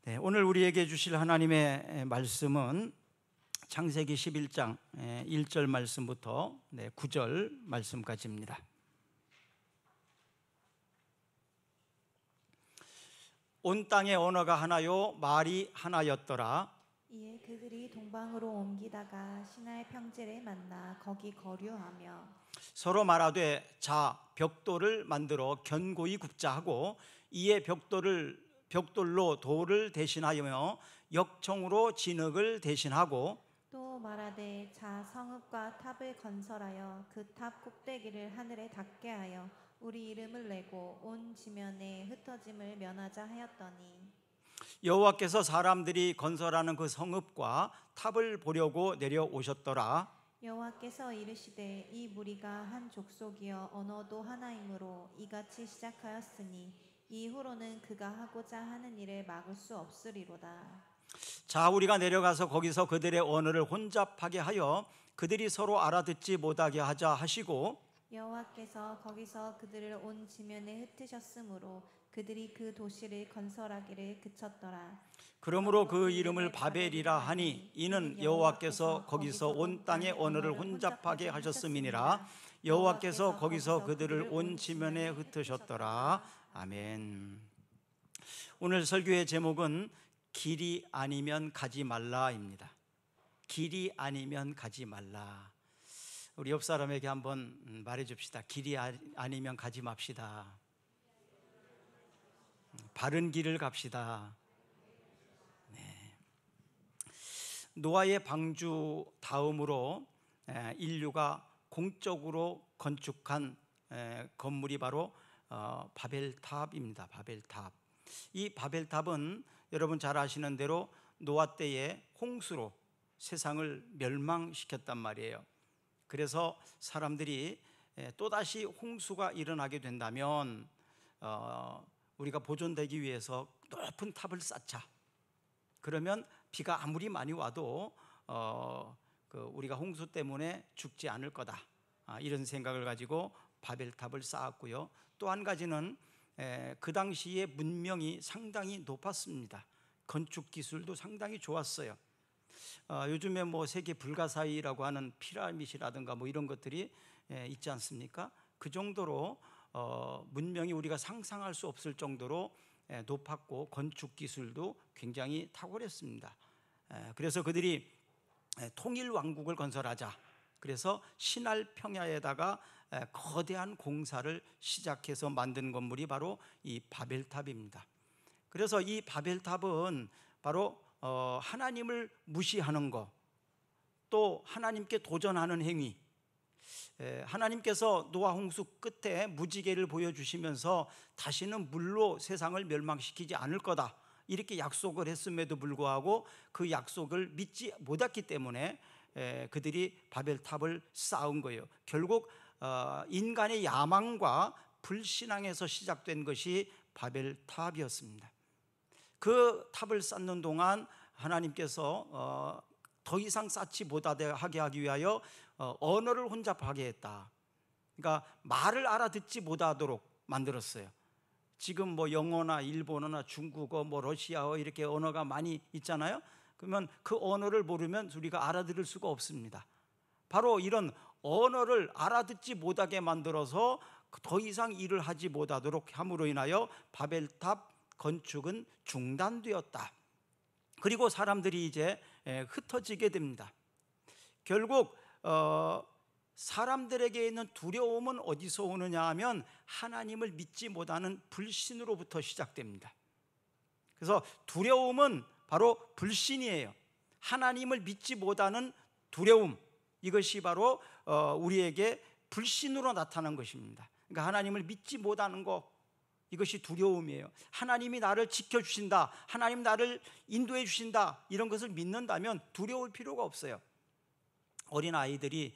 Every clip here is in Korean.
네, 오늘 우리에게 주실 하나님의 말씀은 창세기 11장 1절 말씀부터 9절 말씀까지입니다. 온 땅의 언어가 하나요 말이 하나였더라. 이에 그들이 동방으로 옮기다가 시나이 평지를 만나 거기 거류하며 서로 말하되 자 벽돌을 만들어 견고히 굽자 하고 이에 벽돌로 돌을 대신하여 역청으로 진흙을 대신하고 또 말하되 자 성읍과 탑을 건설하여 그 탑 꼭대기를 하늘에 닿게 하여 우리 이름을 내고 온 지면에 흩어짐을 면하자 하였더니 여호와께서 사람들이 건설하는 그 성읍과 탑을 보려고 내려오셨더라. 여호와께서 이르시되 이 무리가 한 족속이여 언어도 하나이므로 이같이 시작하였으니 이후로는 그가 하고자 하는 일을 막을 수 없으리로다. 자 우리가 내려가서 거기서 그들의 언어를 혼잡하게 하여 그들이 서로 알아듣지 못하게 하자 하시고 여호와께서 거기서 그들을 온 지면에 흩으셨으므로 그들이 그 도시를 건설하기를 그쳤더라. 그러므로 그 이름을 바벨이라 하니 이는 여호와께서 거기서 온 땅의 언어를 혼잡하게 하셨음이니라. 여호와께서 거기서 그들을 온 지면에 흩으셨더라. 아멘. 오늘 설교의 제목은 길이 아니면 가지 말라입니다. 길이 아니면 가지 말라. 우리 옆 사람에게 한번 말해줍시다. 길이 아니면 가지 맙시다. 바른 길을 갑시다. 네. 노아의 방주 다음으로 인류가 공적으로 건축한 건물이 바로 바벨탑입니다. 바벨탑. 이 바벨탑은 여러분 잘 아시는 대로 노아 때에 홍수로 세상을 멸망시켰단 말이에요. 그래서 사람들이 또다시 홍수가 일어나게 된다면 우리가 보존되기 위해서 높은 탑을 쌓자. 그러면 비가 아무리 많이 와도 우리가 홍수 때문에 죽지 않을 거다. 이런 생각을 가지고 바벨탑을 쌓았고요. 또 한 가지는 그 당시의 문명이 상당히 높았습니다. 건축 기술도 상당히 좋았어요. 요즘에 뭐 세계 불가사의라고 하는 피라밋이라든가 뭐 이런 것들이 있지 않습니까? 그 정도로 문명이 우리가 상상할 수 없을 정도로 높았고 건축 기술도 굉장히 탁월했습니다. 그래서 그들이 통일 왕국을 건설하자. 그래서 신할 평야에다가 거대한 공사를 시작해서 만든 건물이 바로 이 바벨탑입니다. 그래서 이 바벨탑은 바로 하나님을 무시하는 것, 또 하나님께 도전하는 행위. 하나님께서 노아 홍수 끝에 무지개를 보여주시면서 다시는 물로 세상을 멸망시키지 않을 거다 이렇게 약속을 했음에도 불구하고 그 약속을 믿지 못했기 때문에 그들이 바벨탑을 쌓은 거예요. 결국 인간의 야망과 불신앙에서 시작된 것이 바벨탑이었습니다. 그 탑을 쌓는 동안 하나님께서 더 이상 쌓지 못하게 하기 위하여 언어를 혼잡하게 했다. 그러니까 말을 알아듣지 못하도록 만들었어요. 지금 뭐 영어나 일본어나 중국어, 뭐 러시아어 이렇게 언어가 많이 있잖아요. 그러면 그 언어를 모르면 우리가 알아들을 수가 없습니다. 바로 이런 언어를 알아듣지 못하게 만들어서 더 이상 일을 하지 못하도록 함으로 인하여 바벨탑 건축은 중단되었다. 그리고 사람들이 이제 흩어지게 됩니다. 결국 사람들에게 있는 두려움은 어디서 오느냐 하면 하나님을 믿지 못하는 불신으로부터 시작됩니다. 그래서 두려움은 바로 불신이에요. 하나님을 믿지 못하는 두려움, 이것이 바로 우리에게 불신으로 나타난 것입니다. 그러니까 하나님을 믿지 못하는 것, 이것이 두려움이에요. 하나님이 나를 지켜주신다, 하나님 나를 인도해 주신다, 이런 것을 믿는다면 두려울 필요가 없어요. 어린 아이들이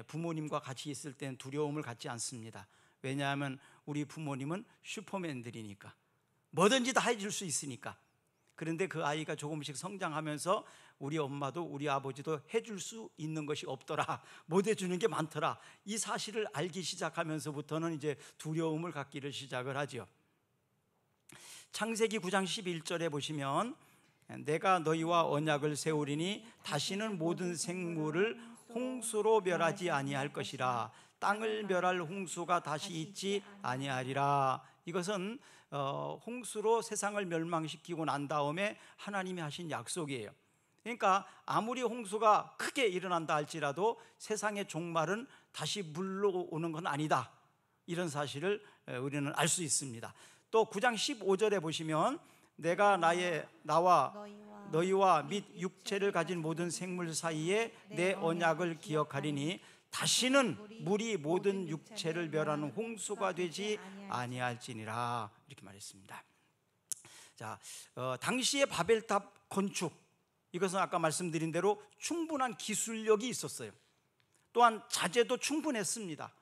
부모님과 같이 있을 때는 두려움을 갖지 않습니다. 왜냐하면 우리 부모님은 슈퍼맨들이니까, 뭐든지 다 해줄 수 있으니까. 그런데 그 아이가 조금씩 성장하면서 우리 엄마도 우리 아버지도 해줄 수 있는 것이 없더라, 못 해주는 게 많더라, 이 사실을 알기 시작하면서부터는 이제 두려움을 갖기를 시작을 하죠. 창세기 9장 11절에 보시면 내가 너희와 언약을 세우리니 다시는 모든 생물을 홍수로 멸하지 아니할 것이라. 땅을 멸할 홍수가 다시 있지 아니하리라. 이것은 홍수로 세상을 멸망시키고 난 다음에 하나님이 하신 약속이에요. 그러니까 아무리 홍수가 크게 일어난다 할지라도 세상의 종말은 다시 물로 오는 건 아니다, 이런 사실을 우리는 알 수 있습니다. 또 9장 15절에 보시면 내가 나와 너희와 및 육체를 가진 모든 생물 사이에 내 언약을 기억하리니 다시는 물이 모든 육체를 멸하는 홍수가 되지 아니할지니라, 이렇게 말했습니다. 자, 당시의 바벨탑 건축, 이것은 아까 말씀드린 대로 충분한 기술력이 있었어요. 또한 자재도 충분했습니다.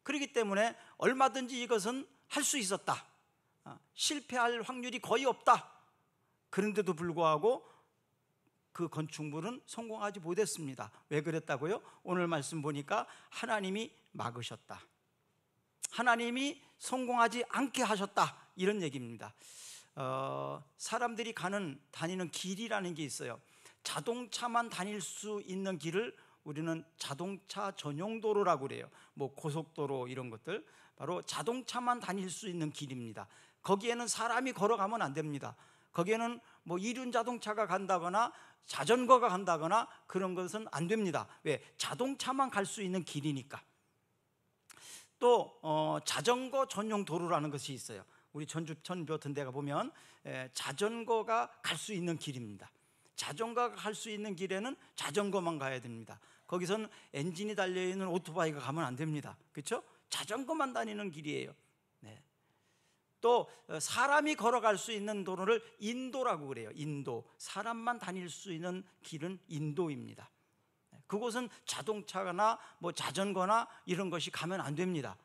그렇기 때문에 얼마든지 이것은 할 수 있었다, 실패할 확률이 거의 없다. 그런데도 불구하고 그 건축물은 성공하지 못했습니다. 왜 그랬다고요? 오늘 말씀 보니까 하나님이 막으셨다, 하나님이 성공하지 않게 하셨다, 이런 얘기입니다. 사람들이 다니는 길이라는 게 있어요. 자동차만 다닐 수 있는 길을 우리는 자동차 전용 도로라고 그래요. 뭐 고속도로 이런 것들, 바로 자동차만 다닐 수 있는 길입니다. 거기에는 사람이 걸어가면 안 됩니다. 거기에는 뭐 이륜 자동차가 간다거나 자전거가 간다거나 그런 것은 안 됩니다. 왜? 자동차만 갈 수 있는 길이니까. 또 자전거 전용 도로라는 것이 있어요. 우리 전주 같은 데가 보면 자전거가 갈 수 있는 길입니다. 자전거가 갈 수 있는 길에는 자전거만 가야 됩니다. 거기서는 엔진이 달려있는 오토바이가 가면 안 됩니다. 그렇죠? 자전거만 다니는 길이에요. 네. 또 사람이 걸어갈 수 있는 도로를 인도라고 그래요. 인도, 사람만 다닐 수 있는 길은 인도입니다. 그곳은 자동차나 뭐 자전거나 이런 것이 가면 안 됩니다.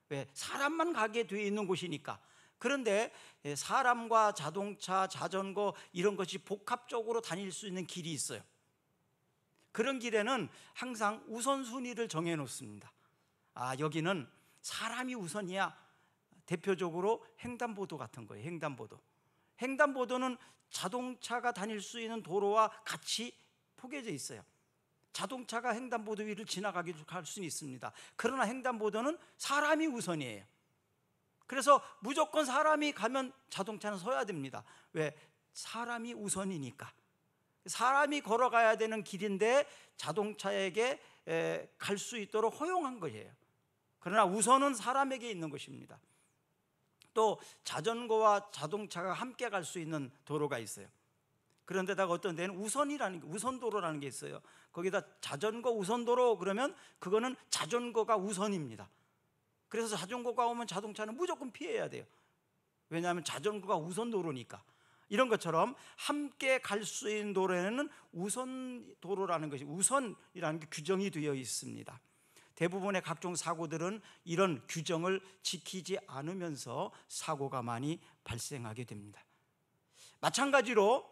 왜? 사람만 가게 되어 있는 곳이니까. 그런데 사람과 자동차, 자전거 이런 것이 복합적으로 다닐 수 있는 길이 있어요. 그런 길에는 항상 우선순위를 정해 놓습니다. 여기는 사람이 우선이야. 대표적으로 횡단보도 같은 거예요. 횡단보도는 자동차가 다닐 수 있는 도로와 같이 포개져 있어요. 자동차가 횡단보도 위를 지나가게 할 수는 있습니다. 그러나 횡단보도는 사람이 우선이에요. 그래서 무조건 사람이 가면 자동차는 서야 됩니다. 왜? 사람이 우선이니까. 사람이 걸어가야 되는 길인데 자동차에게 갈 수 있도록 허용한 거예요. 그러나 우선은 사람에게 있는 것입니다. 또 자전거와 자동차가 함께 갈 수 있는 도로가 있어요. 그런데다가 어떤 데는 우선도로라는 게 있어요. 거기다 자전거 우선도로 그러면 그거는 자전거가 우선입니다. 그래서 자전거가 오면 자동차는 무조건 피해야 돼요. 왜냐하면 자전거가 우선도로니까. 이런 것처럼 함께 갈 수 있는 도로에는 우선도로라는 것이, 우선이라는 게 규정이 되어 있습니다. 대부분의 각종 사고들은 이런 규정을 지키지 않으면서 사고가 많이 발생하게 됩니다. 마찬가지로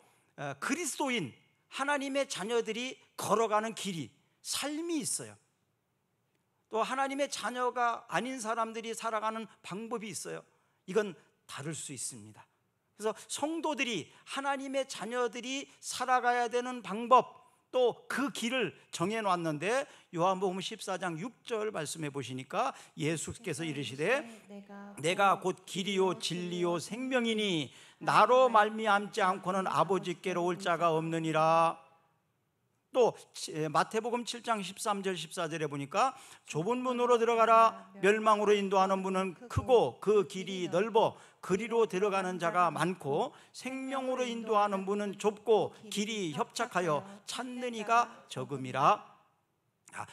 그리스도인 하나님의 자녀들이 걸어가는 길이, 삶이 있어요. 또 하나님의 자녀가 아닌 사람들이 살아가는 방법이 있어요. 이건 다를 수 있습니다. 그래서 성도들이, 하나님의 자녀들이 살아가야 되는 방법, 또 그 길을 정해놨는데 요한복음 14장 6절 말씀해 보시니까 예수께서 이르시되 내가 곧 길이요 진리요 생명이니 나로 말미암지 않고는 아버지께로 올 자가 없느니라. 또 마태복음 7장 13절 14절에 보니까 좁은 문으로 들어가라. 멸망으로 인도하는 문은 크고 그 길이 넓어 그리로 들어가는 자가 많고 생명으로 인도하는 문은 좁고 길이 협착하여 찾는 이가 적음이라.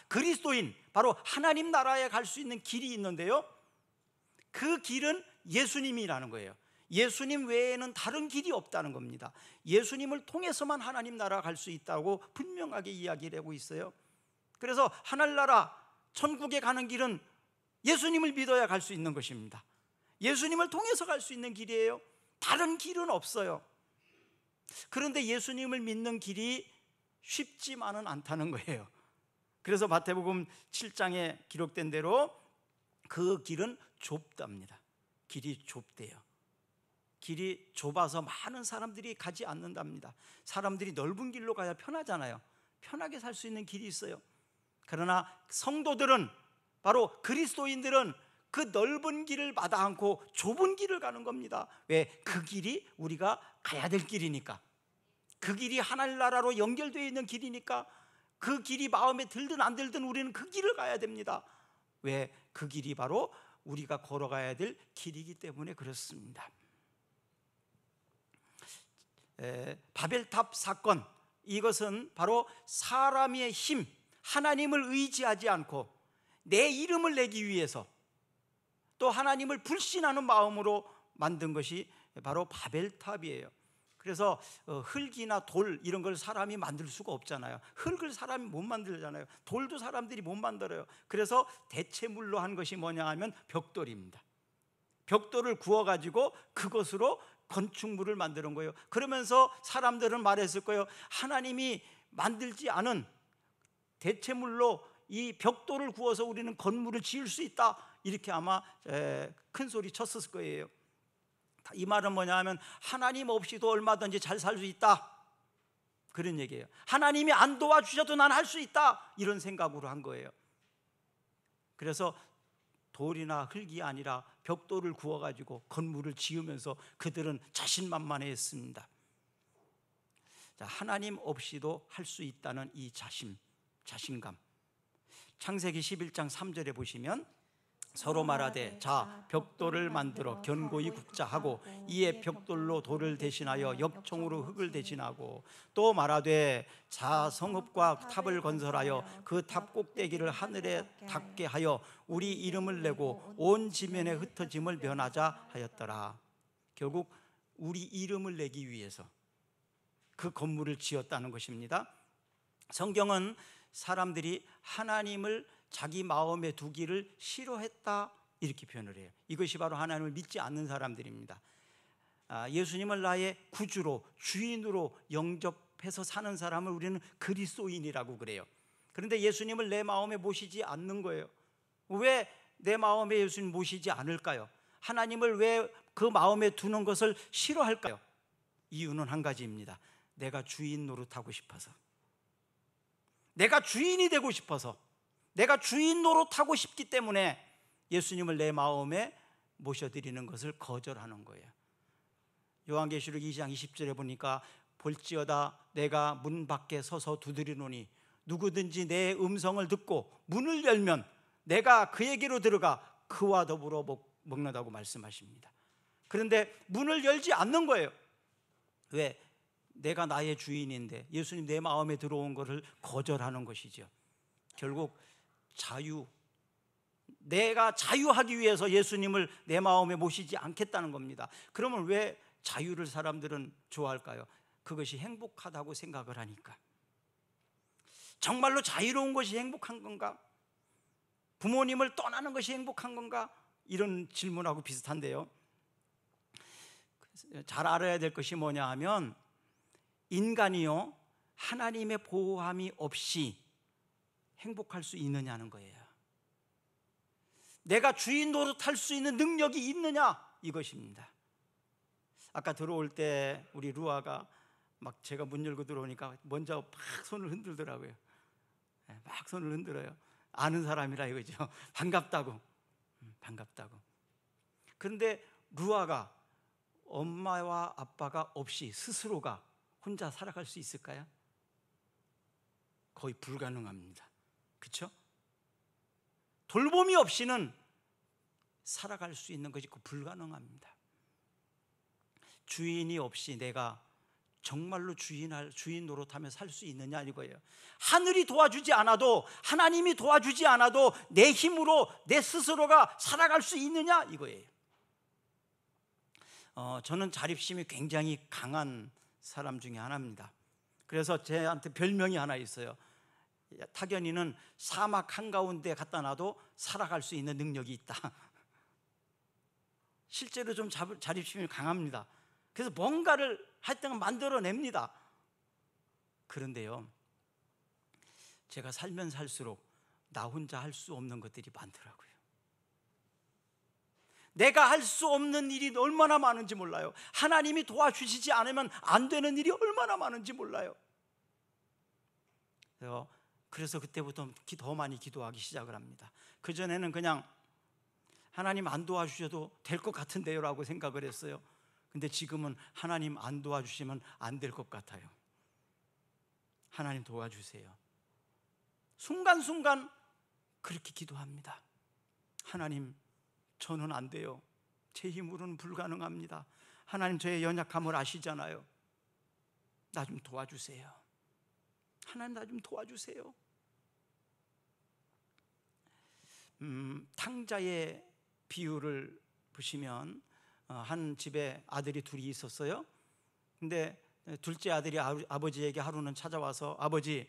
그리스도인, 바로 하나님 나라에 갈 수 있는 길이 있는데요, 그 길은 예수님이라는 거예요. 예수님 외에는 다른 길이 없다는 겁니다. 예수님을 통해서만 하나님 나라 갈 수 있다고 분명하게 이야기를 하고 있어요. 그래서 하늘나라 천국에 가는 길은 예수님을 믿어야 갈 수 있는 것입니다. 예수님을 통해서 갈 수 있는 길이에요. 다른 길은 없어요. 그런데 예수님을 믿는 길이 쉽지만은 않다는 거예요. 그래서 마태복음 7장에 기록된 대로 그 길은 좁답니다. 길이 좁대요. 길이 좁아서 많은 사람들이 가지 않는답니다. 사람들이 넓은 길로 가야 편하잖아요. 편하게 살 수 있는 길이 있어요. 그러나 성도들은, 바로 그리스도인들은 그 넓은 길을 마다 않고 좁은 길을 가는 겁니다. 왜? 그 길이 우리가 가야 될 길이니까. 그 길이 하나님 나라로 연결되어 있는 길이니까. 그 길이 마음에 들든 안 들든 우리는 그 길을 가야 됩니다. 왜? 그 길이 바로 우리가 걸어가야 될 길이기 때문에 그렇습니다. 바벨탑 사건, 이것은 바로 사람의 힘, 하나님을 의지하지 않고 내 이름을 내기 위해서 또 하나님을 불신하는 마음으로 만든 것이 바로 바벨탑이에요. 그래서 흙이나 돌 이런 걸 사람이 만들 수가 없잖아요. 흙을 사람이 못 만들잖아요. 돌도 사람들이 못 만들어요. 그래서 대체물로 한 것이 뭐냐 하면 벽돌입니다. 벽돌을 구워가지고 그것으로 건축물을 만드는 거예요. 그러면서 사람들은 말했을 거예요. 하나님이 만들지 않은 대체물로 이 벽돌을 구워서 우리는 건물을 지을 수 있다, 이렇게 아마 큰 소리 쳤을 거예요. 이 말은 뭐냐 하면 하나님 없이도 얼마든지 잘 살 수 있다, 그런 얘기예요. 하나님이 안 도와주셔도 난 할 수 있다, 이런 생각으로 한 거예요. 그래서 돌이나 흙이 아니라 벽돌을 구워가지고 건물을 지으면서 그들은 자신만만했습니다. 하나님 없이도 할 수 있다는 이 자신감. 창세기 11장 3절에 보시면 서로 말하되 자 벽돌을 만들어 견고히 굽자 하고 이에 벽돌로 돌을 대신하여 역청으로 흙을 대신하고 또 말하되 자 성읍과 탑을 건설하여 그 탑 꼭대기를 하늘에 닿게 하여 우리 이름을 내고 온 지면에 흩어짐을 면하자 하였더라. 결국 우리 이름을 내기 위해서 그 건물을 지었다는 것입니다. 성경은 사람들이 하나님을 자기 마음에 두기를 싫어했다, 이렇게 표현을 해요. 이것이 바로 하나님을 믿지 않는 사람들입니다. 예수님을 나의 구주로, 주인으로 영접해서 사는 사람을 우리는 그리스도인이라고 그래요. 그런데 예수님을 내 마음에 모시지 않는 거예요. 왜 내 마음에 예수님 모시지 않을까요? 하나님을 왜 그 마음에 두는 것을 싫어할까요? 이유는 한 가지입니다. 내가 주인 노릇하고 싶어서, 내가 주인이 되고 싶어서, 내가 주인 노릇하고 싶기 때문에 예수님을 내 마음에 모셔드리는 것을 거절하는 거예요. 요한계시록 2장 20절에 보니까 볼지어다 내가 문 밖에 서서 두드리노니 누구든지 내 음성을 듣고 문을 열면 내가 그에게로 들어가 그와 더불어 먹는다고 말씀하십니다. 그런데 문을 열지 않는 거예요. 왜? 내가 나의 주인인데 예수님 내 마음에 들어온 것을 거절하는 것이죠. 결국 내가 자유하기 위해서 예수님을 내 마음에 모시지 않겠다는 겁니다. 그러면 왜 자유를 사람들은 좋아할까요? 그것이 행복하다고 생각을 하니까. 정말로 자유로운 것이 행복한 건가? 부모님을 떠나는 것이 행복한 건가? 이런 질문하고 비슷한데요. 잘 알아야 될 것이 뭐냐 하면 인간이요, 하나님의 보호함이 없이 행복할 수 있느냐는 거예요. 내가 주인 노릇할 수 있는 능력이 있느냐, 이것입니다. 아까 들어올 때 우리 루아가 막 제가 문 열고 들어오니까 먼저 막 손을 흔들더라고요. 막 손을 흔들어요. 아는 사람이라 이거죠. 반갑다고. 그런데 루아가 엄마와 아빠가 없이 스스로가 혼자 살아갈 수 있을까요? 거의 불가능합니다. 그렇죠? 돌봄이 없이는 살아갈 수 있는 것이 불가능합니다. 주인이 없이 내가 정말로 주인 노릇하며 살 수 있느냐, 이거예요. 하늘이 도와주지 않아도, 하나님이 도와주지 않아도 내 힘으로 내 스스로가 살아갈 수 있느냐, 이거예요. 저는 자립심이 굉장히 강한 사람 중에 하나입니다. 그래서 저한테 별명이 하나 있어요. 타견이는 사막 한가운데 갖다 놔도 살아갈 수 있는 능력이 있다. 실제로 좀 자립심이 강합니다. 그래서 뭔가를 하여튼 만들어냅니다. 그런데요, 제가 살면 살수록 나 혼자 할 수 없는 것들이 많더라고요. 내가 할 수 없는 일이 얼마나 많은지 몰라요. 하나님이 도와주시지 않으면 안 되는 일이 얼마나 많은지 몰라요. 그래서 그때부터 더 많이 기도하기 시작을 합니다. 그전에는 그냥 하나님 안 도와주셔도 될 것 같은데요 라고 생각을 했어요. 근데 지금은 하나님 안 도와주시면 안 될 것 같아요. 하나님 도와주세요. 순간순간 그렇게 기도합니다. 하나님, 저는 안 돼요. 제 힘으로는 불가능합니다. 하나님, 저의 연약함을 아시잖아요. 나 좀 도와주세요. 하나님, 나 좀 도와주세요. 탕자의 비유를 보시면 한 집에 아들이 둘이 있었어요. 근데 둘째 아들이 아버지에게 하루는 찾아와서, 아버지,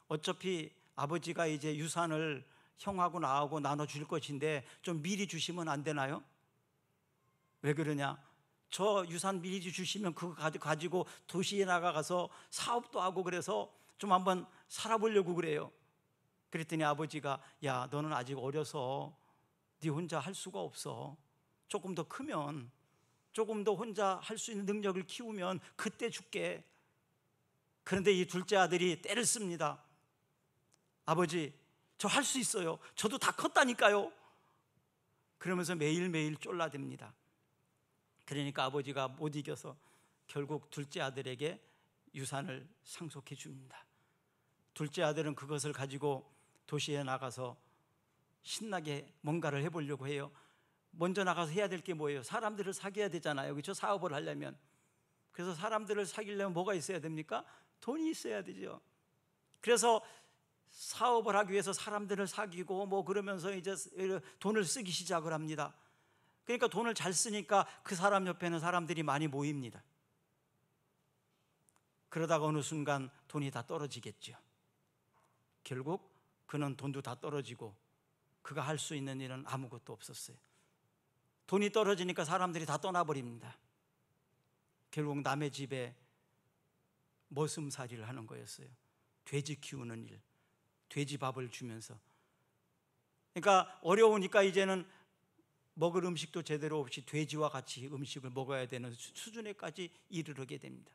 어차피 아버지가 이제 유산을 형하고 나하고 나눠줄 것인데 좀 미리 주시면 안 되나요? 왜 그러냐? 저 유산 미리 주시면 그거 가지고 도시에 나가서 사업도 하고 그래서 좀 한번 살아보려고 그래요. 그랬더니 아버지가, 야, 너는 아직 어려서 네 혼자 할 수가 없어. 조금 더 크면, 조금 더 혼자 할 수 있는 능력을 키우면 그때 줄게. 그런데 이 둘째 아들이 때를 씁니다. 아버지, 저 할 수 있어요. 저도 다 컸다니까요. 그러면서 매일매일 쫄라댑니다. 그러니까 아버지가 못 이겨서 결국 둘째 아들에게 유산을 상속해 줍니다. 둘째 아들은 그것을 가지고 도시에 나가서 신나게 뭔가를 해보려고 해요. 먼저 나가서 해야 될 게 뭐예요? 사람들을 사귀어야 되잖아요. 그렇죠? 사업을 하려면. 그래서 사람들을 사귀려면 뭐가 있어야 됩니까? 돈이 있어야 되죠. 그래서 사업을 하기 위해서 사람들을 사귀고 뭐 그러면서 이제 돈을 쓰기 시작을 합니다. 그러니까 돈을 잘 쓰니까 그 사람 옆에는 사람들이 많이 모입니다. 그러다가 어느 순간 돈이 다 떨어지겠죠. 결국 그는 돈도 다 떨어지고 그가 할 수 있는 일은 아무것도 없었어요. 돈이 떨어지니까 사람들이 다 떠나버립니다. 결국 남의 집에 머슴살이를 하는 거였어요. 돼지 키우는 일, 돼지 밥을 주면서. 그러니까 어려우니까 이제는 먹을 음식도 제대로 없이 돼지와 같이 음식을 먹어야 되는 수준에까지 이르게 됩니다.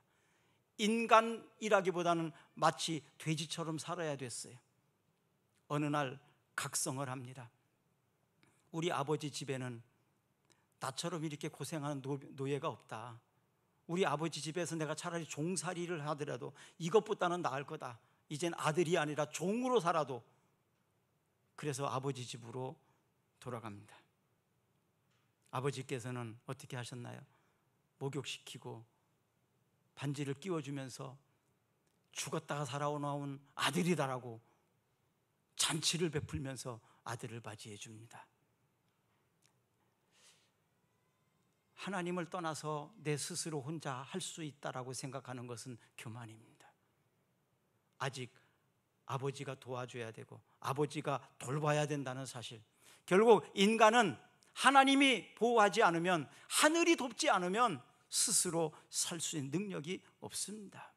인간이라기보다는 마치 돼지처럼 살아야 됐어요. 어느 날 각성을 합니다. 우리 아버지 집에는 나처럼 이렇게 고생하는 노예가 없다. 우리 아버지 집에서 내가 차라리 종살이를 하더라도 이것보다는 나을 거다. 이젠 아들이 아니라 종으로 살아도. 그래서 아버지 집으로 돌아갑니다. 아버지께서는 어떻게 하셨나요? 목욕시키고 반지를 끼워주면서 죽었다가 살아나온 아들이다라고 잔치를 베풀면서 아들을 맞이해 줍니다. 하나님을 떠나서 내 스스로 혼자 할 수 있다라고 생각하는 것은 교만입니다. 아직 아버지가 도와줘야 되고 아버지가 돌봐야 된다는 사실. 결국 인간은 하나님이 보호하지 않으면, 하늘이 돕지 않으면 스스로 살 수 있는 능력이 없습니다.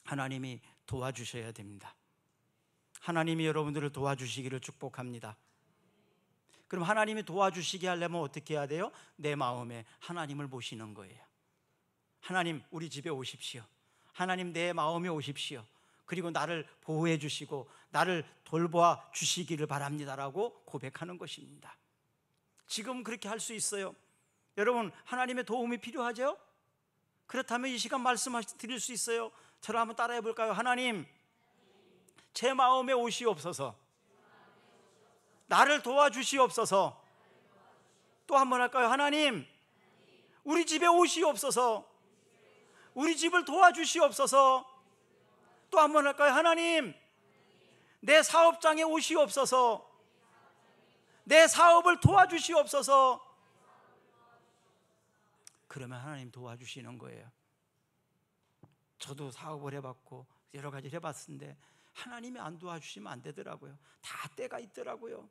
하나님이 도와주셔야 됩니다. 하나님이 여러분들을 도와주시기를 축복합니다. 그럼 하나님이 도와주시게 하려면 어떻게 해야 돼요? 내 마음에 하나님을 모시는 거예요. 하나님, 우리 집에 오십시오. 하나님, 내 마음에 오십시오. 그리고 나를 보호해 주시고 나를 돌봐 주시기를 바랍니다라고 고백하는 것입니다. 지금 그렇게 할 수 있어요. 여러분, 하나님의 도움이 필요하죠? 그렇다면 이 시간 말씀드릴 수 있어요. 저를 한번 따라해 볼까요? 하나님, 제 마음에 오시옵소서. 나를 도와주시옵소서. 또 한 번 할까요? 하나님, 우리 집에 오시옵소서. 우리 집을 도와주시옵소서. 또 한 번 할까요? 하나님, 내 사업장에 오시옵소서. 내 사업을 도와주시옵소서. 그러면 하나님 도와주시는 거예요. 저도 사업을 해봤고 여러 가지를 해봤는데 하나님이 안 도와주시면 안 되더라고요. 다 때가 있더라고요.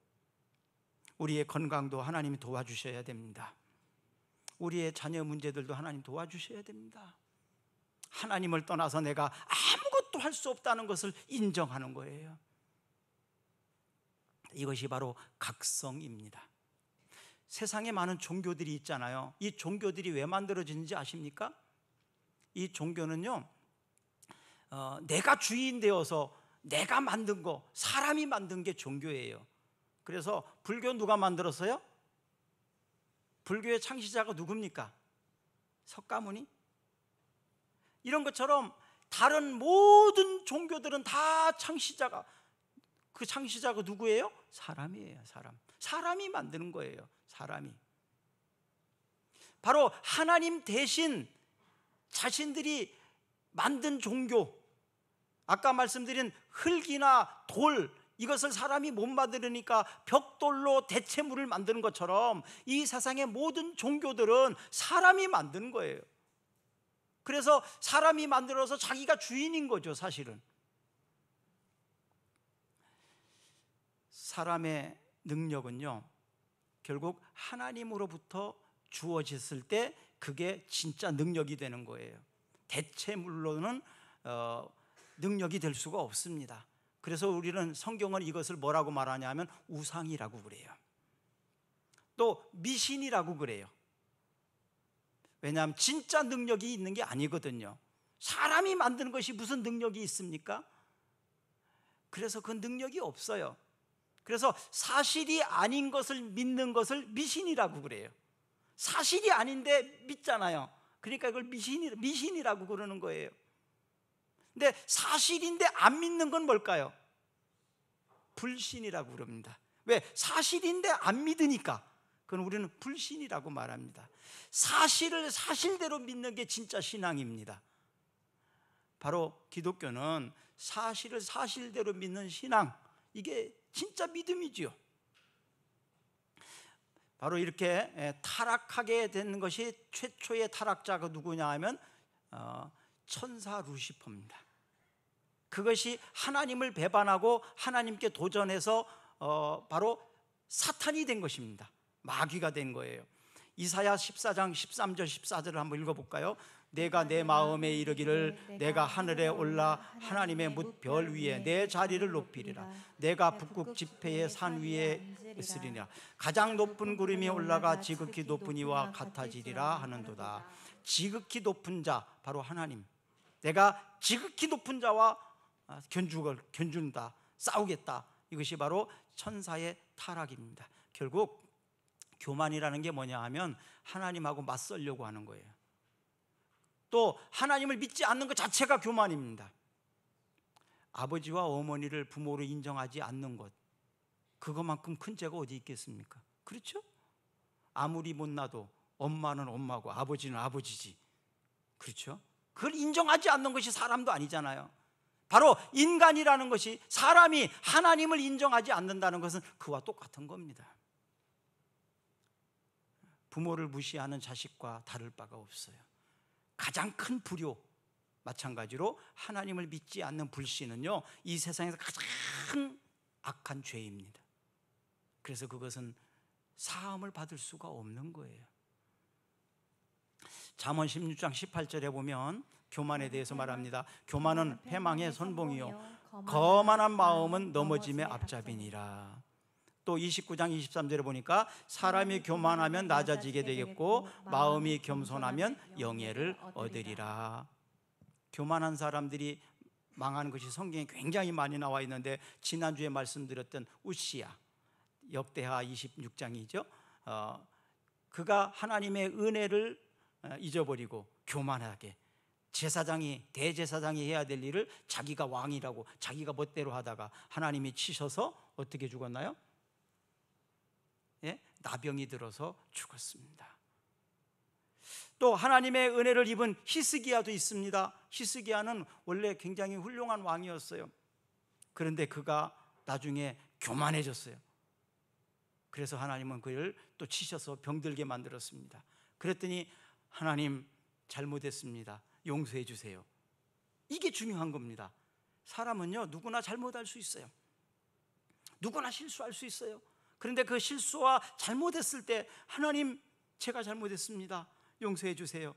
우리의 건강도 하나님이 도와주셔야 됩니다. 우리의 자녀 문제들도 하나님 도와주셔야 됩니다. 하나님을 떠나서 내가 아무것도 할 수 없다는 것을 인정하는 거예요. 이것이 바로 각성입니다. 세상에 많은 종교들이 있잖아요. 이 종교들이 왜 만들어지는지 아십니까? 이 종교는요, 내가 주인 되어서 내가 만든 거, 사람이 만든 게 종교예요. 그래서 불교 누가 만들었어요? 불교의 창시자가 누굽니까? 석가모니? 이런 것처럼 다른 모든 종교들은 다 창시자가, 그 창시자가 누구예요? 사람이에요. 사람이 만드는 거예요. 사람이. 바로 하나님 대신 자신들이 만든 종교, 아까 말씀드린 흙이나 돌, 이것을 사람이 못 만들으니까 벽돌로 대체물을 만드는 것처럼 이 세상의 모든 종교들은 사람이 만드는 거예요. 그래서 사람이 만들어서 자기가 주인인 거죠, 사실은. 사람의 능력은요, 결국 하나님으로부터 주어졌을 때 그게 진짜 능력이 되는 거예요. 대체물로는 능력이 될 수가 없습니다. 그래서 우리는 성경은 이것을 뭐라고 말하냐면 우상이라고 그래요. 또 미신이라고 그래요. 왜냐하면 진짜 능력이 있는 게 아니거든요. 사람이 만드는 것이 무슨 능력이 있습니까? 그래서 그 능력이 없어요. 그래서 사실이 아닌 것을 믿는 것을 미신이라고 그래요. 사실이 아닌데 믿잖아요. 그러니까 이걸 미신이라고 그러는 거예요. 근데 사실인데 안 믿는 건 뭘까요? 불신이라고 그럽니다. 왜? 사실인데 안 믿으니까. 그건 우리는 불신이라고 말합니다. 사실을 사실대로 믿는 게 진짜 신앙입니다. 바로 기독교는 사실을 사실대로 믿는 신앙, 이게 진짜 믿음이지요. 바로 이렇게 타락하게 된 것이, 최초의 타락자가 누구냐 하면 천사 루시퍼입니다. 그것이 하나님을 배반하고 하나님께 도전해서 바로 사탄이 된 것입니다. 마귀가 된 거예요. 이사야 14장 13절 14절을 한번 읽어볼까요? 내가 내 마음에 이르기를 내가 하늘에 올라 하나님의 뭇별 위에 내 자리를 높이리라. 내가 북극 지폐의 산 위에 있으리라. 가장 높은 구름이 올라가 지극히 높은 이와 같아지리라 하는도다. 지극히 높은 자, 바로 하나님. 내가 지극히 높은 자와 견준다, 싸우겠다. 이것이 바로 천사의 타락입니다. 결국 교만이라는 게 뭐냐 하면 하나님하고 맞서려고 하는 거예요. 또 하나님을 믿지 않는 것 자체가 교만입니다. 아버지와 어머니를 부모로 인정하지 않는 것, 그것만큼 큰 죄가 어디 있겠습니까? 그렇죠? 아무리 못나도 엄마는 엄마고 아버지는 아버지지. 그렇죠? 그걸 인정하지 않는 것이 사람도 아니잖아요. 바로 인간이라는 것이, 사람이 하나님을 인정하지 않는다는 것은 그와 똑같은 겁니다. 부모를 무시하는 자식과 다를 바가 없어요. 가장 큰 불효, 마찬가지로 하나님을 믿지 않는 불신은요, 이 세상에서 가장 악한 죄입니다. 그래서 그것은 사함을 받을 수가 없는 거예요. 잠언 16장 18절에 보면 교만에 대해서 말합니다. 교만은 패망의 선봉이요 거만한 마음은 넘어짐의 앞잡이니라. 또 29장 23절에 보니까 사람이 교만하면 낮아지게 되겠고 마음이 겸손하면 영예를 얻으리라. 교만한 사람들이 망하는 것이 성경에 굉장히 많이 나와 있는데, 지난주에 말씀드렸던 우시야, 역대하 26장이죠. 그가 하나님의 은혜를 잊어버리고 교만하게, 대제사장이 해야 될 일을 자기가 왕이라고 자기가 멋대로 하다가 하나님이 치셔서 어떻게 죽었나요? 예? 나병이 들어서 죽었습니다. 또 하나님의 은혜를 입은 히스기야도 있습니다. 히스기야는 원래 굉장히 훌륭한 왕이었어요. 그런데 그가 나중에 교만해졌어요. 그래서 하나님은 그를 또 치셔서 병들게 만들었습니다. 그랬더니 하나님 잘못했습니다, 용서해 주세요. 이게 중요한 겁니다. 사람은요, 누구나 잘못할 수 있어요. 누구나 실수할 수 있어요. 그런데 그 실수와 잘못했을 때 하나님, 제가 잘못했습니다, 용서해 주세요.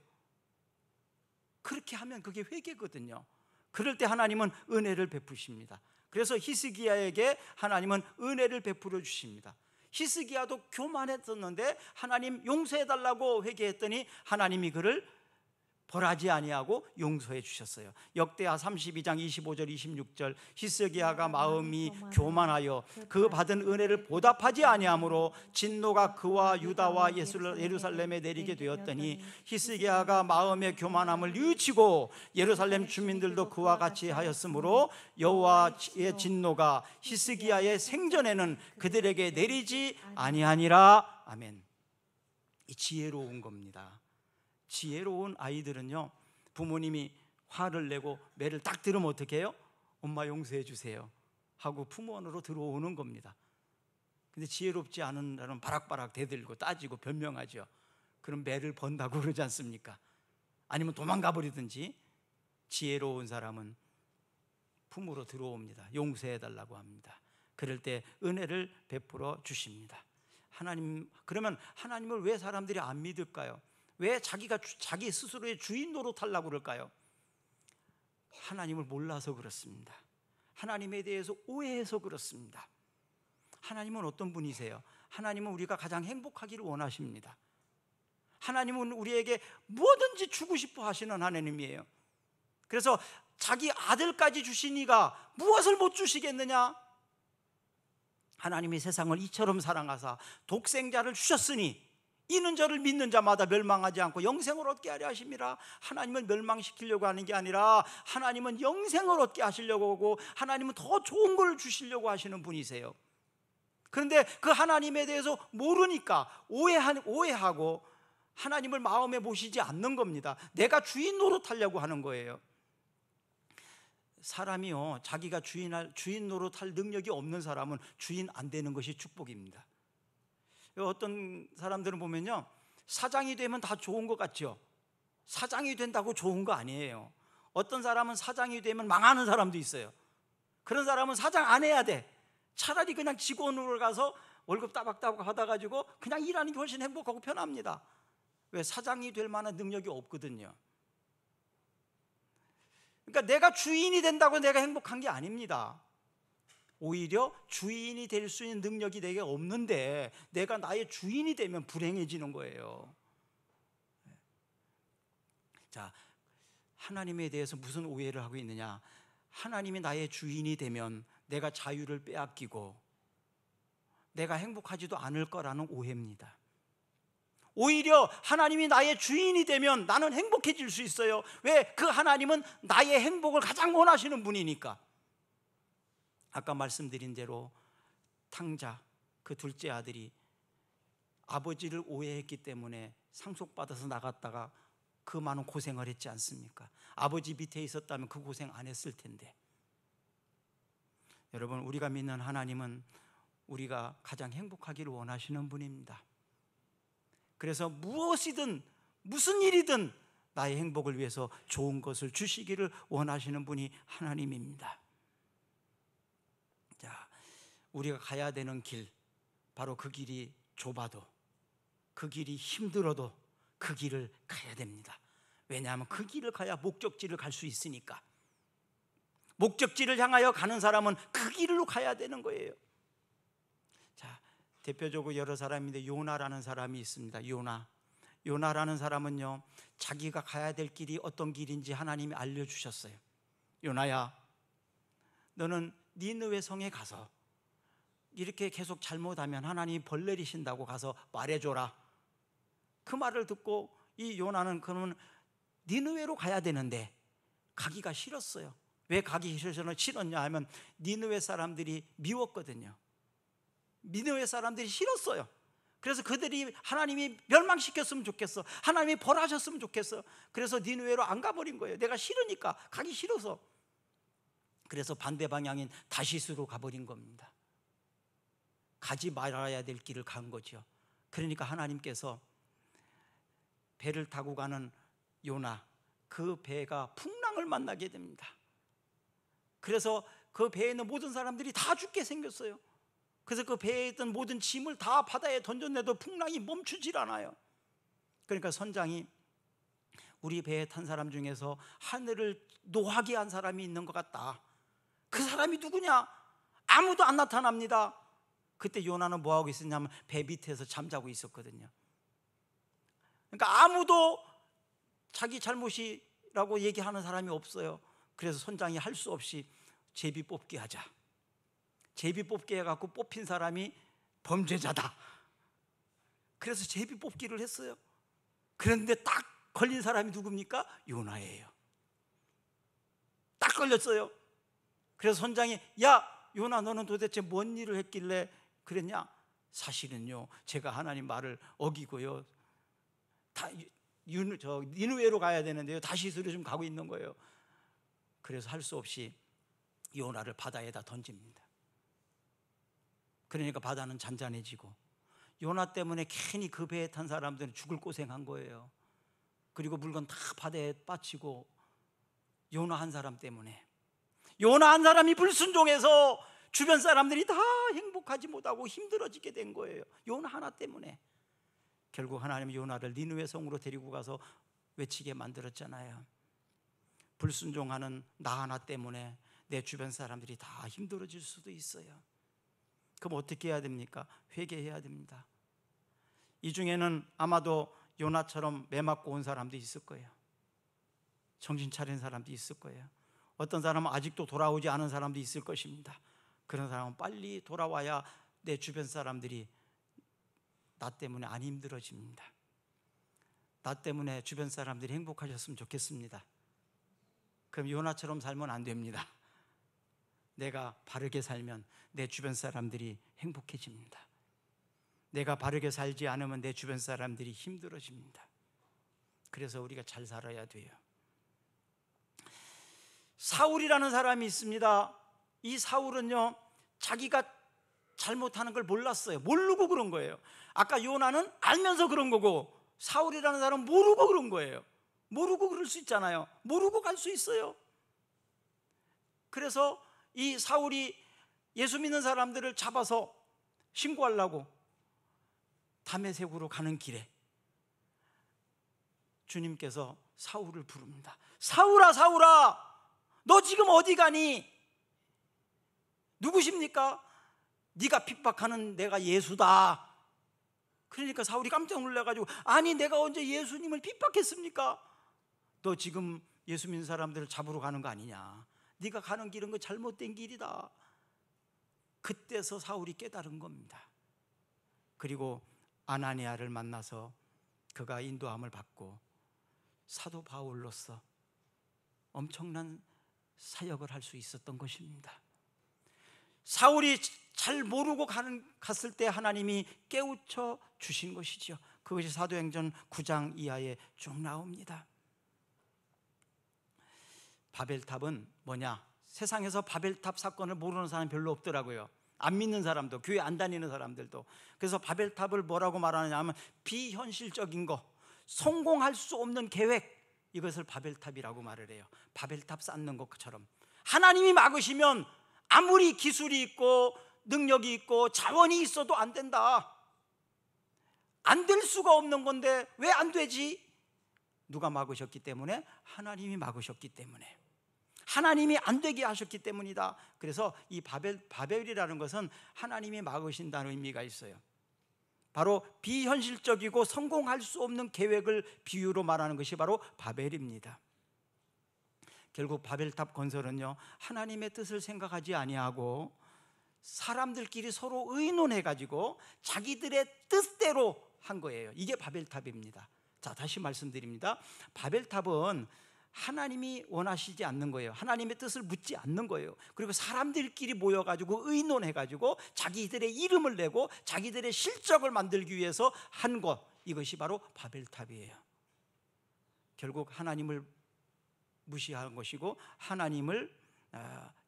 그렇게 하면 그게 회개거든요. 그럴 때 하나님은 은혜를 베푸십니다. 그래서 히스기야에게 하나님은 은혜를 베풀어 주십니다. 히스기야도 교만했었는데 하나님 용서해달라고 회개했더니 하나님이 그를 벌하지 아니하고 용서해 주셨어요. 역대하 32장 25절 26절 히스기야가 마음이 교만하여 그 받은 은혜를 보답하지 아니하므로 진노가 그와 유다와 예루살렘에 내리게 되었더니 히스기야가 마음의 교만함을 뉘우치고 예루살렘 주민들도 그와 같이 하였으므로 여호와의 진노가 히스기야의 생전에는 그들에게 내리지 아니하니라. 아멘. 이 지혜로운 겁니다. 지혜로운 아이들은요, 부모님이 화를 내고 매를 딱 들으면 어떻게 해요? 엄마 용서해 주세요 하고 품원으로 들어오는 겁니다. 근데 지혜롭지 않은 날은 바락바락 대들고 따지고 변명하죠. 그럼 매를 번다고 그러지 않습니까? 아니면 도망가 버리든지. 지혜로운 사람은 품으로 들어옵니다. 용서해 달라고 합니다. 그럴 때 은혜를 베풀어 주십니다. 하나님, 그러면 하나님을 왜 사람들이 안 믿을까요? 왜 자기가 자기 스스로의 주인 노릇하려고 그럴까요? 하나님을 몰라서 그렇습니다. 하나님에 대해서 오해해서 그렇습니다. 하나님은 어떤 분이세요? 하나님은 우리가 가장 행복하기를 원하십니다. 하나님은 우리에게 뭐든지 주고 싶어 하시는 하나님이에요. 그래서 자기 아들까지 주시니가 무엇을 못 주시겠느냐? 하나님이 세상을 이처럼 사랑하사 독생자를 주셨으니 이는 저를 믿는 자마다 멸망하지 않고 영생을 얻게 하려 하심이라. 하나님은 멸망시키려고 하는 게 아니라 하나님은 영생을 얻게 하시려고 하고 하나님은 더 좋은 걸 주시려고 하시는 분이세요. 그런데 그 하나님에 대해서 모르니까 오해하고 하나님을 마음에 모시지 않는 겁니다. 내가 주인 노릇하려고 하는 거예요. 사람이요, 자기가 주인 노릇할 능력이 없는 사람은 주인 안 되는 것이 축복입니다. 어떤 사람들은 보면요, 사장이 되면 다 좋은 것 같죠. 사장이 된다고 좋은 거 아니에요. 어떤 사람은 사장이 되면 망하는 사람도 있어요. 그런 사람은 사장 안 해야 돼. 차라리 그냥 직원으로 가서 월급 따박따박 받아가지고 그냥 일하는 게 훨씬 행복하고 편합니다. 왜? 사장이 될 만한 능력이 없거든요. 그러니까 내가 주인이 된다고 내가 행복한 게 아닙니다. 오히려 주인이 될 수 있는 능력이 내게 없는데 내가 나의 주인이 되면 불행해지는 거예요. 자, 하나님에 대해서 무슨 오해를 하고 있느냐? 하나님이 나의 주인이 되면 내가 자유를 빼앗기고 내가 행복하지도 않을 거라는 오해입니다. 오히려 하나님이 나의 주인이 되면 나는 행복해질 수 있어요. 왜? 그 하나님은 나의 행복을 가장 원하시는 분이니까. 아까 말씀드린 대로 탕자, 그 둘째 아들이 아버지를 오해했기 때문에 상속받아서 나갔다가 그 많은 고생을 했지 않습니까? 아버지 밑에 있었다면 그 고생 안 했을 텐데. 여러분, 우리가 믿는 하나님은 우리가 가장 행복하기를 원하시는 분입니다. 그래서 무엇이든 무슨 일이든 나의 행복을 위해서 좋은 것을 주시기를 원하시는 분이 하나님입니다. 자, 우리가 가야 되는 길, 바로 그 길이 좁아도 그 길이 힘들어도 그 길을 가야 됩니다. 왜냐하면 그 길을 가야 목적지를 갈 수 있으니까. 목적지를 향하여 가는 사람은 그 길로 가야 되는 거예요. 자, 대표적으로 여러 사람인데 요나라는 사람이 있습니다. 요나라는 사람은요, 자기가 가야 될 길이 어떤 길인지 하나님이 알려주셨어요. 요나야, 너는 니느웨 성에 가서 이렇게 계속 잘못하면 하나님이 벌 내리신다고 가서 말해줘라. 그 말을 듣고 이 요나는 그러면 니느웨로 가야 되는데 가기가 싫었어요. 왜 가기 싫었냐 하면 니느웨 사람들이 미웠거든요. 니느웨 사람들이 싫었어요. 그래서 그들이 하나님이 멸망시켰으면 좋겠어, 하나님이 벌하셨으면 좋겠어. 그래서 니느웨로 안 가버린 거예요. 내가 싫으니까, 가기 싫어서. 그래서 반대 방향인 다시스로 가버린 겁니다. 가지 말아야 될 길을 간 거죠. 그러니까 하나님께서 배를 타고 가는 요나, 그 배가 풍랑을 만나게 됩니다. 그래서 그 배에 있는 모든 사람들이 다 죽게 생겼어요. 그래서 그 배에 있던 모든 짐을 다 바다에 던져내도 풍랑이 멈추질 않아요. 그러니까 선장이 우리 배에 탄 사람 중에서 하늘을 노하게 한 사람이 있는 것 같다. 그 사람이 누구냐? 아무도 안 나타납니다. 그때 요나는 뭐 하고 있었냐면 배 밑에서 잠자고 있었거든요. 그러니까 아무도 자기 잘못이라고 얘기하는 사람이 없어요. 그래서 선장이 할 수 없이 제비 뽑기 하자. 제비 뽑기 해갖고 뽑힌 사람이 범죄자다. 그래서 제비 뽑기를 했어요. 그런데 딱 걸린 사람이 누굽니까? 요나예요. 딱 걸렸어요. 그래서 선장이 야 요나 너는 도대체 뭔 일을 했길래 그랬냐? 사실은요 제가 하나님 말을 어기고요 니느웨로 가야 되는데요 다시스로 좀 가고 있는 거예요. 그래서 할 수 없이 요나를 바다에다 던집니다. 그러니까 바다는 잔잔해지고 요나 때문에 괜히 그 배에 탄 사람들은 죽을 고생한 거예요. 그리고 물건 다 바다에 빠지고 요나 한 사람 때문에, 요나 한 사람이 불순종해서 주변 사람들이 다 행복하지 못하고 힘들어지게 된 거예요. 요나 하나 때문에. 결국 하나님은 요나를 니느웨 성으로 데리고 가서 외치게 만들었잖아요. 불순종하는 나 하나 때문에 내 주변 사람들이 다 힘들어질 수도 있어요. 그럼 어떻게 해야 됩니까? 회개해야 됩니다. 이 중에는 아마도 요나처럼 매 맞고 온 사람도 있을 거예요. 정신 차린 사람도 있을 거예요. 어떤 사람은 아직도 돌아오지 않은 사람도 있을 것입니다. 그런 사람은 빨리 돌아와야 내 주변 사람들이 나 때문에 안 힘들어집니다. 나 때문에 주변 사람들이 행복하셨으면 좋겠습니다. 그럼 요나처럼 살면 안 됩니다. 내가 바르게 살면 내 주변 사람들이 행복해집니다. 내가 바르게 살지 않으면 내 주변 사람들이 힘들어집니다. 그래서 우리가 잘 살아야 돼요. 사울이라는 사람이 있습니다. 이 사울은요 자기가 잘못하는 걸 몰랐어요. 모르고 그런 거예요. 아까 요나는 알면서 그런 거고 사울이라는 사람은 모르고 그런 거예요. 모르고 그럴 수 있잖아요. 모르고 갈 수 있어요. 그래서 이 사울이 예수 믿는 사람들을 잡아서 신고하려고 다메섹으로 가는 길에 주님께서 사울을 부릅니다. 사울아 사울아 너 지금 어디 가니? 누구십니까? 네가 핍박하는 내가 예수다. 그러니까 사울이 깜짝 놀라가지고 아니 내가 언제 예수님을 핍박했습니까? 너 지금 예수 믿는 사람들을 잡으러 가는 거 아니냐? 네가 가는 길은 그 잘못된 길이다. 그때서 사울이 깨달은 겁니다. 그리고 아나니아를 만나서 그가 인도함을 받고 사도 바울로서 엄청난 사역을 할 수 있었던 것입니다. 사울이 잘 모르고 갔을 때 하나님이 깨우쳐 주신 것이죠. 그것이 사도행전 9장 이하에 쭉 나옵니다. 바벨탑은 뭐냐? 세상에서 바벨탑 사건을 모르는 사람이 별로 없더라고요. 안 믿는 사람도, 교회 안 다니는 사람들도. 그래서 바벨탑을 뭐라고 말하느냐 하면 비현실적인 거, 성공할 수 없는 계획, 이것을 바벨탑이라고 말을 해요. 바벨탑 쌓는 것처럼 하나님이 막으시면 아무리 기술이 있고 능력이 있고 자원이 있어도 안 된다. 안 될 수가 없는 건데 왜 안 되지? 누가 막으셨기 때문에? 하나님이 막으셨기 때문에, 하나님이 안 되게 하셨기 때문이다. 그래서 이 바벨이라는 것은 하나님이 막으신다는 의미가 있어요. 바로 비현실적이고 성공할 수 없는 계획을 비유로 말하는 것이 바로 바벨입니다. 결국 바벨탑 건설은요 하나님의 뜻을 생각하지 아니하고 사람들끼리 서로 의논해가지고 자기들의 뜻대로 한 거예요. 이게 바벨탑입니다. 자, 다시 말씀드립니다. 바벨탑은 하나님이 원하시지 않는 거예요. 하나님의 뜻을 묻지 않는 거예요. 그리고 사람들끼리 모여가지고 의논해가지고 자기들의 이름을 내고 자기들의 실적을 만들기 위해서 한 것, 이것이 바로 바벨탑이에요. 결국 하나님을 무시한 것이고 하나님을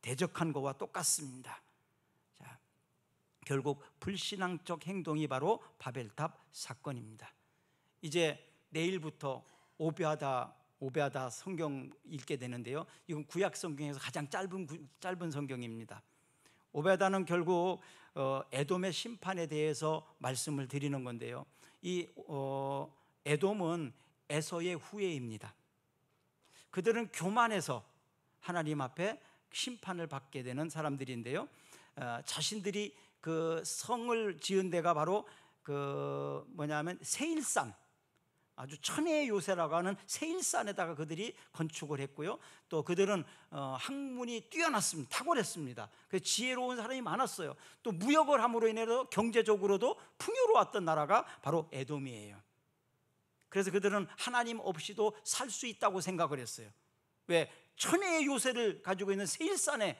대적한 것과 똑같습니다. 자, 결국 불신앙적 행동이 바로 바벨탑 사건입니다. 이제 내일부터 오베아다 성경 읽게 되는데요, 이건 구약 성경에서 가장 짧은 성경입니다. 오베아다는 결국 에돔의 심판에 대해서 말씀을 드리는 건데요, 이 에돔은 에서의 후예입니다. 그들은 교만해서 하나님 앞에 심판을 받게 되는 사람들인데요, 자신들이 그 성을 지은 데가 바로 그 뭐냐면 세일산, 아주 천혜의 요새라고 하는 세일산에다가 그들이 건축을 했고요. 또 그들은 학문이 뛰어났습니다. 탁월했습니다. 그래서 지혜로운 사람이 많았어요. 또 무역을 함으로 인해서 경제적으로도 풍요로웠던 나라가 바로 에돔이에요. 그래서 그들은 하나님 없이도 살 수 있다고 생각을 했어요. 왜? 천혜의 요새를 가지고 있는 세일산에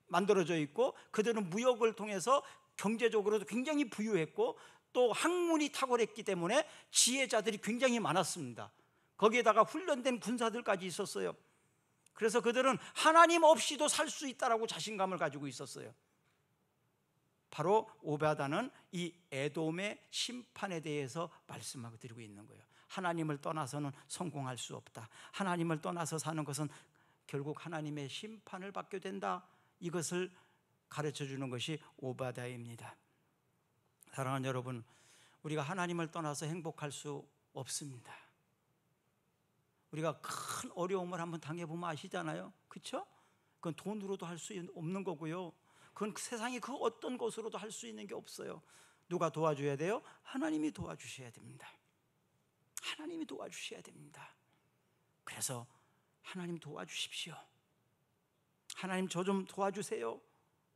만들어져 있고, 그들은 무역을 통해서 경제적으로도 굉장히 부유했고, 또 학문이 탁월했기 때문에 지혜자들이 굉장히 많았습니다. 거기에다가 훈련된 군사들까지 있었어요. 그래서 그들은 하나님 없이도 살 수 있다라고 자신감을 가지고 있었어요. 바로 오베아다는 이 에돔의 심판에 대해서 말씀하고 드리고 있는 거예요. 하나님을 떠나서는 성공할 수 없다. 하나님을 떠나서 사는 것은 결국 하나님의 심판을 받게 된다. 이것을 가르쳐 주는 것이 오베아다입니다. 사랑하는 여러분, 우리가 하나님을 떠나서 행복할 수 없습니다. 우리가 큰 어려움을 한번 당해보면 아시잖아요. 그렇죠? 그건 돈으로도 할 수 없는 거고요. 그건 세상에 그 어떤 것으로도 할 수 있는 게 없어요. 누가 도와줘야 돼요? 하나님이 도와주셔야 됩니다. 하나님이 도와주셔야 됩니다. 그래서 하나님 도와주십시오. 하나님 저 좀 도와주세요.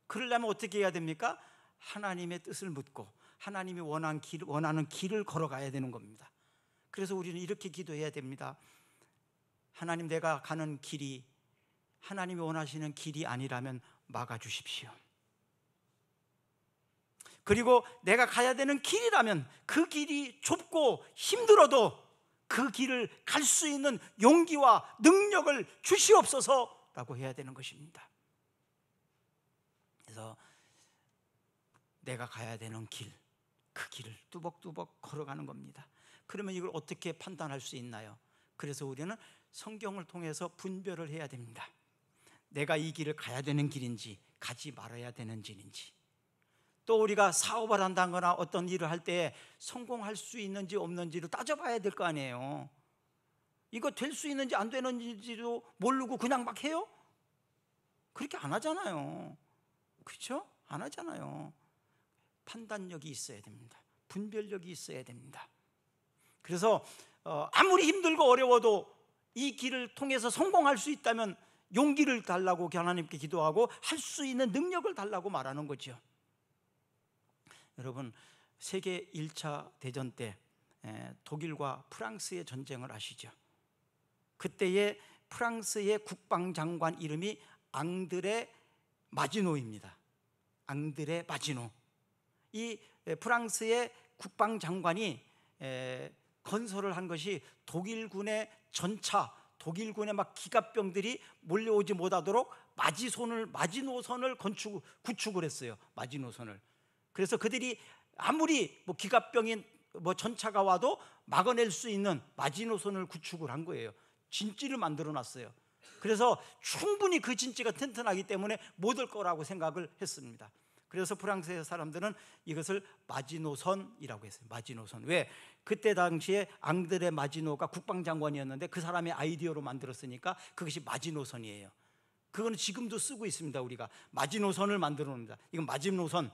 그러려면 어떻게 해야 됩니까? 하나님의 뜻을 묻고 하나님이 원하는 길을 걸어가야 되는 겁니다. 그래서 우리는 이렇게 기도해야 됩니다. 하나님, 내가 가는 길이 하나님이 원하시는 길이 아니라면 막아주십시오. 그리고 내가 가야 되는 길이라면 그 길이 좁고 힘들어도 그 길을 갈 수 있는 용기와 능력을 주시옵소서라고 해야 되는 것입니다. 그래서 내가 가야 되는 길, 그 길을 뚜벅뚜벅 걸어가는 겁니다. 그러면 이걸 어떻게 판단할 수 있나요? 그래서 우리는 성경을 통해서 분별을 해야 됩니다. 내가 이 길을 가야 되는 길인지 가지 말아야 되는 길인지, 또 우리가 사업을 한다거나 어떤 일을 할 때 성공할 수 있는지 없는지를 따져봐야 될 거 아니에요. 이거 될 수 있는지 안 되는지도 모르고 그냥 막 해요? 그렇게 안 하잖아요. 그렇죠? 안 하잖아요. 판단력이 있어야 됩니다. 분별력이 있어야 됩니다. 그래서 아무리 힘들고 어려워도 이 길을 통해서 성공할 수 있다면 용기를 달라고 하나님께 기도하고 할 수 있는 능력을 달라고 말하는 거죠. 여러분, 세계 1차 대전 때 독일과 프랑스의 전쟁을 아시죠? 그때의 프랑스의 국방장관 이름이 앙드레 마지노입니다. 앙드레 마지노. 이 프랑스의 국방장관이 건설을 한 것이 독일군의 전차, 독일군의 막 기갑병들이 몰려오지 못하도록 마지노선을 구축을 했어요. 마지노선을. 그래서 그들이 아무리 기갑병이 전차가 와도 막아낼 수 있는 마지노선을 구축을 한 거예요. 진지를 만들어 놨어요. 그래서 충분히 그 진지가 튼튼하기 때문에 못 올 거라고 생각을 했습니다. 그래서 프랑스의 사람들은 이것을 마지노선이라고 했어요. 마지노선. 왜? 그때 당시에 앙드레 마지노가 국방장관이었는데 그 사람의 아이디어로 만들었으니까 그것이 마지노선이에요. 그거는 지금도 쓰고 있습니다. 우리가 마지노선을 만들어 놉니다. 이건 마지노선.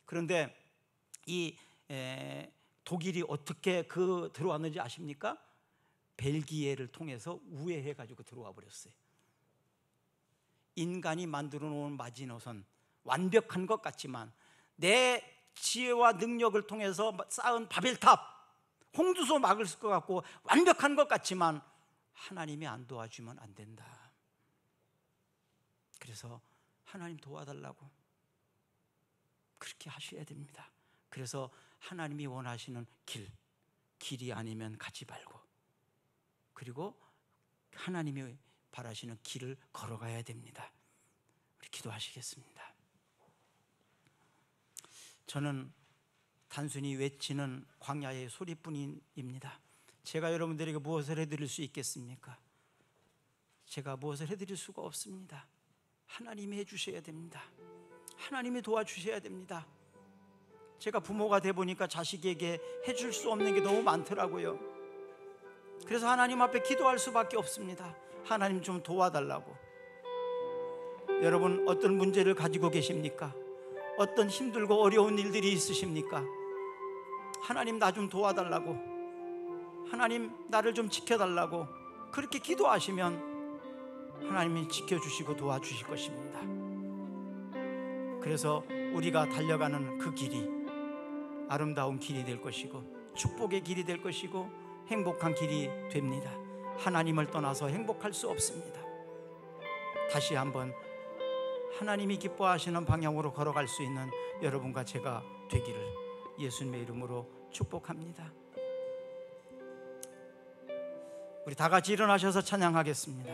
그런데 이 독일이 어떻게 들어왔는지 아십니까? 벨기에를 통해서 우회해 가지고 들어와 버렸어요. 인간이 만들어 놓은 마지노선, 완벽한 것 같지만 내 지혜와 능력을 통해서 쌓은 바벨탑, 홍두소 막을 것 같고 완벽한 것 같지만 하나님이 안 도와주면 안 된다. 그래서 하나님 도와달라고 그렇게 하셔야 됩니다. 그래서 하나님이 원하시는 길이 아니면 가지 말고, 그리고 하나님이 바라시는 길을 걸어가야 됩니다. 우리 기도하시겠습니다. 저는 단순히 외치는 광야의 소리뿐입니다. 제가 여러분들에게 무엇을 해드릴 수 있겠습니까? 제가 무엇을 해드릴 수가 없습니다. 하나님이 해주셔야 됩니다. 하나님이 도와주셔야 됩니다. 제가 부모가 돼 보니까 자식에게 해줄 수 없는 게 너무 많더라고요. 그래서 하나님 앞에 기도할 수밖에 없습니다. 하나님 좀 도와달라고. 여러분, 어떤 문제를 가지고 계십니까? 어떤 힘들고 어려운 일들이 있으십니까? 하나님 나 좀 도와달라고, 하나님 나를 좀 지켜달라고 그렇게 기도하시면 하나님이 지켜주시고 도와주실 것입니다. 그래서 우리가 달려가는 그 길이 아름다운 길이 될 것이고 축복의 길이 될 것이고 행복한 길이 됩니다. 하나님을 떠나서 행복할 수 없습니다. 다시 한번 하나님이 기뻐하시는 방향으로 걸어갈 수 있는 여러분과 제가 되기를 예수님의 이름으로 축복합니다. 우리 다 같이 일어나셔서 찬양하겠습니다.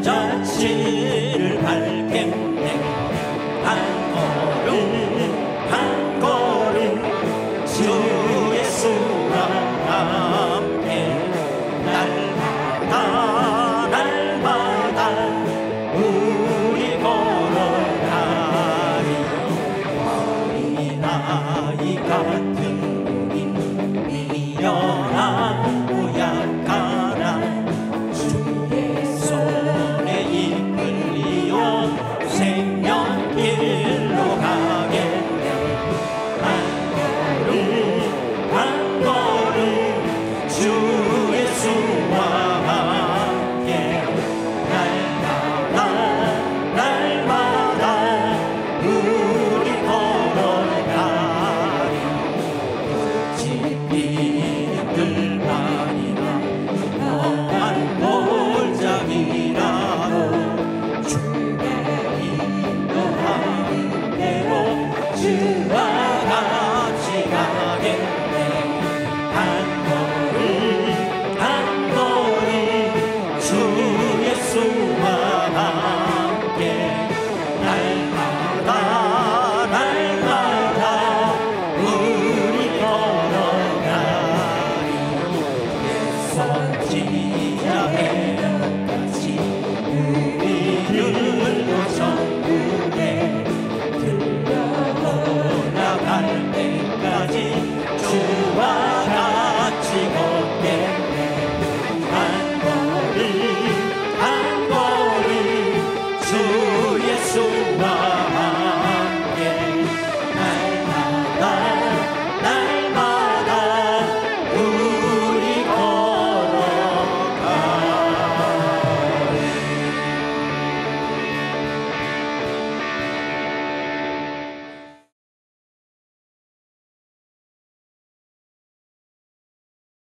발자취를 밟겠네. 한 걸음 주 예수랑 함께 날마다 우리 걸어가리. 어린아이 같은